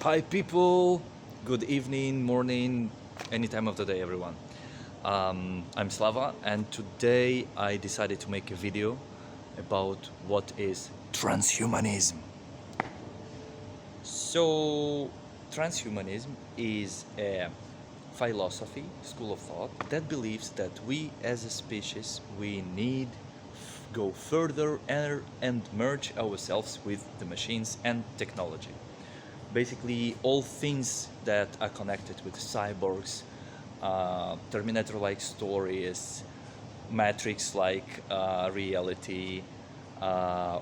Hi people, good evening, morning, any time of the day everyone. I'm Slava and today I decided to make a video about what is transhumanism. So transhumanism is a philosophy, school of thought that believes that we as a species we need go further and merge ourselves with the machines and technology. Basically all things that are connected with cyborgs, Terminator-like stories, Matrix-like reality, uh,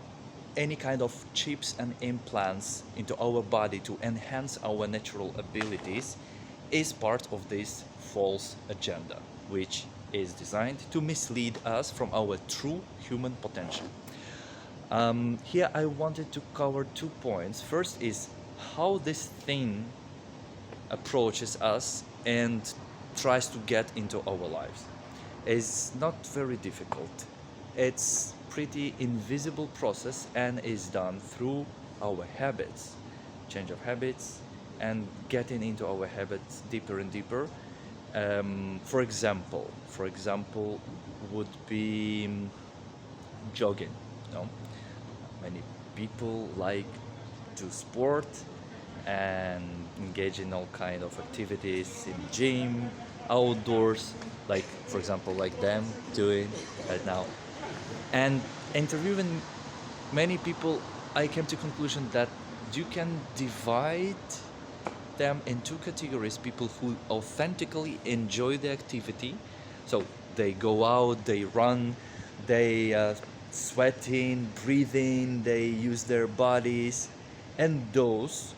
any kind of chips and implants into our body to enhance our natural abilities is part of this false agenda, which is designed to mislead us from our true human potential. Here I wanted to cover 2 points. First is how this thing approaches us and tries to get into our lives. It's not very difficult. It's pretty invisible process and is done through our habits, change of habits, and getting into our habits deeper and deeper. For example, would be jogging. No, many people like to sport and engage in all kind of activities in gym, outdoors, like for example like them doing right now. And interviewing many people, I came to conclusion that you can divide them in two categories: people who authentically enjoy the activity, so they go out, they run, they sweating, breathing, they use their bodies, and those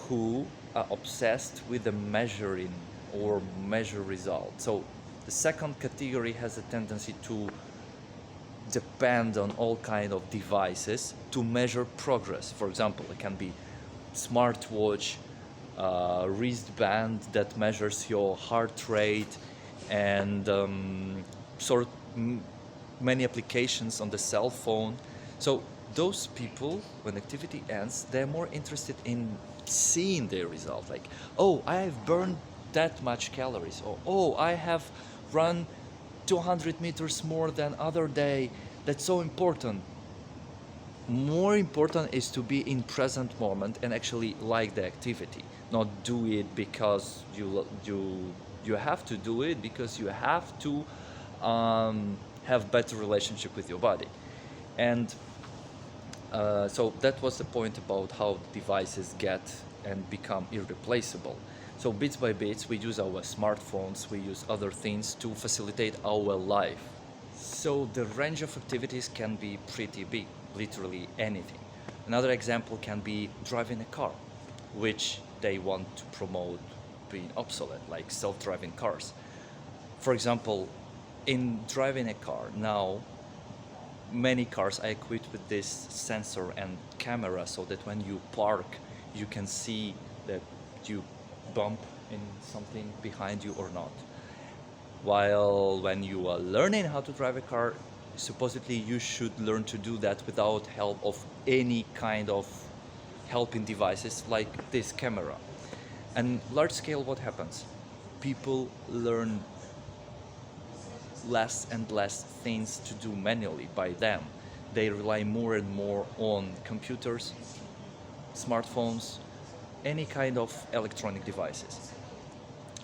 who are obsessed with the measuring or measure results. So the second category has a tendency to depend on all kind of devices to measure progress. For example, it can be smartwatch, wristband that measures your heart rate, and sort many applications on the cell phone. So those people, when activity ends, they're more interested in seeing their result. Like, oh, I have burned that much calories, or oh, I have run 200 meters more than other day. That's so important. More important is to be in present moment and actually like the activity, not do it because you have to do it, because you have to have better relationship with your body. And so that was the point about how devices get and become irreplaceable. So bits by bits we use our smartphones, we use other things to facilitate our life. So the range of activities can be pretty big, literally anything. Another example can be driving a car, which they want to promote being obsolete, like self-driving cars. For example, in driving a car now, many cars are equipped with this sensor and camera, so that when you park, you can see that you bump in something behind you or not. While when you are learning how to drive a car, supposedly you should learn to do that without help of any kind of helping devices like this camera. And large scale, what happens? People learn less and less things to do manually by them. They rely more and more on computers, smartphones, any kind of electronic devices.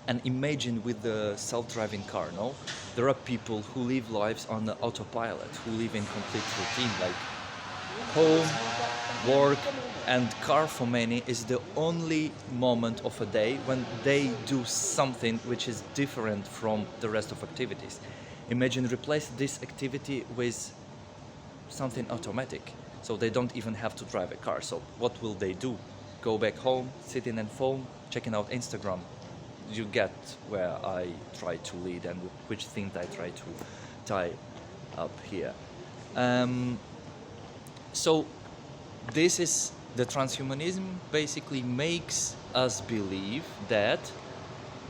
And imagine with the self-driving car, no? There are people who live lives on the autopilot, who live in complete routine, like home, work, and car for many is the only moment of a day when they do something which is different from the rest of activities. Imagine replace this activity with something automatic, so they don't even have to drive a car. So what will they do? Go back home, sitting at phone, checking out Instagram. You get where I try to lead and which things I try to tie up here. So this is the transhumanism basically makes us believe that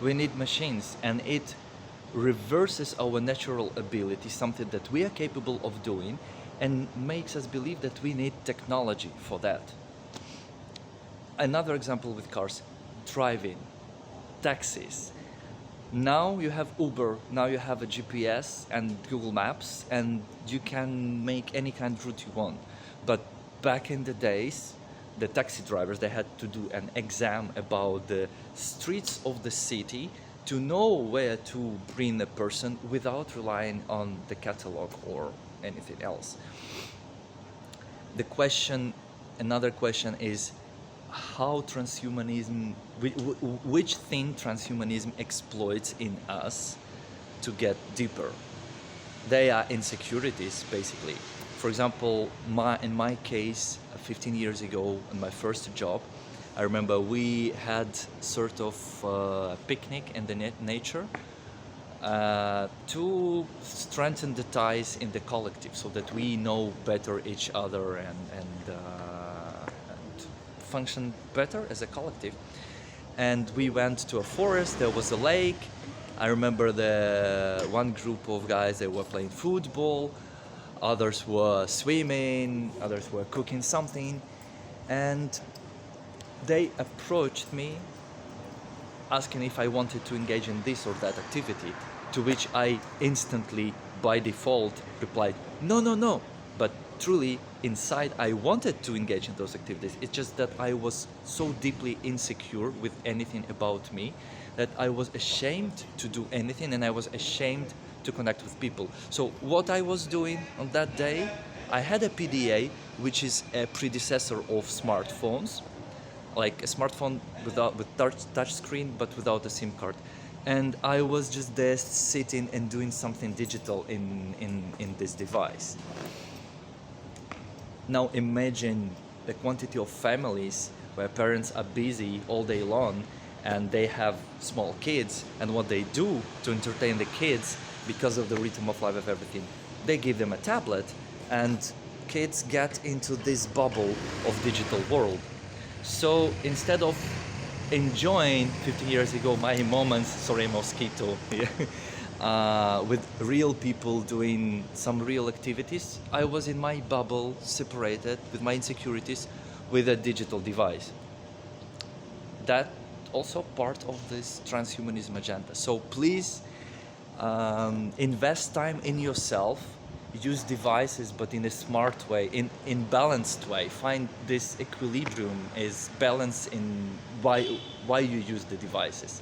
we need machines, and it reverses our natural ability, something that we are capable of doing, and makes us believe that we need technology for that. Another example with cars, driving, taxis. Now you have Uber, now you have a GPS and Google Maps, and you can make any kind of route you want. But back in the days, the taxi drivers, they had to do an exam about the streets of the city to know where to bring a person without relying on the catalog or anything else. The question, another question is how transhumanism, which thing transhumanism exploits in us to get deeper. They are insecurities, basically. For example, in my case, 15 years ago, in my first job, I remember we had sort of picnic in the nature to strengthen the ties in the collective, so that we know better each other and function better as a collective. And we went to a forest, there was a lake. I remember the one group of guys, they were playing football, others were swimming, others were cooking something, and they approached me asking if I wanted to engage in this or that activity, to which I instantly, by default, replied, no, no, no. But truly, inside, I wanted to engage in those activities. It's just that I was so deeply insecure with anything about me that I was ashamed to do anything, and I was ashamed to connect with people. So what I was doing on that day, I had a PDA, which is a predecessor of smartphones, like a smartphone with touch screen, but without a SIM card. And I was just there sitting and doing something digital in this device. Now imagine the quantity of families where parents are busy all day long and they have small kids, and what they do to entertain the kids, because of the rhythm of life of everything, they give them a tablet, and kids get into this bubble of digital world. So instead of enjoying 15 years ago my moments, sorry, mosquito, with real people doing some real activities, I was in my bubble, separated with my insecurities, with a digital device. That also part of this transhumanism agenda. So please invest time in yourself, use devices, but in a smart way, in balanced way. Find this equilibrium, is balance in why you use the devices.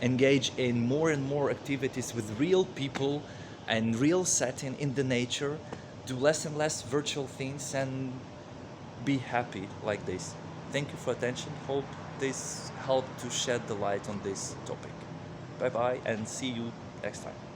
Engage in more and more activities with real people and real setting in the nature. Do less and less virtual things and be happy like this. Thank you for attention. Hope this helped to shed the light on this topic. Bye bye and see you next time.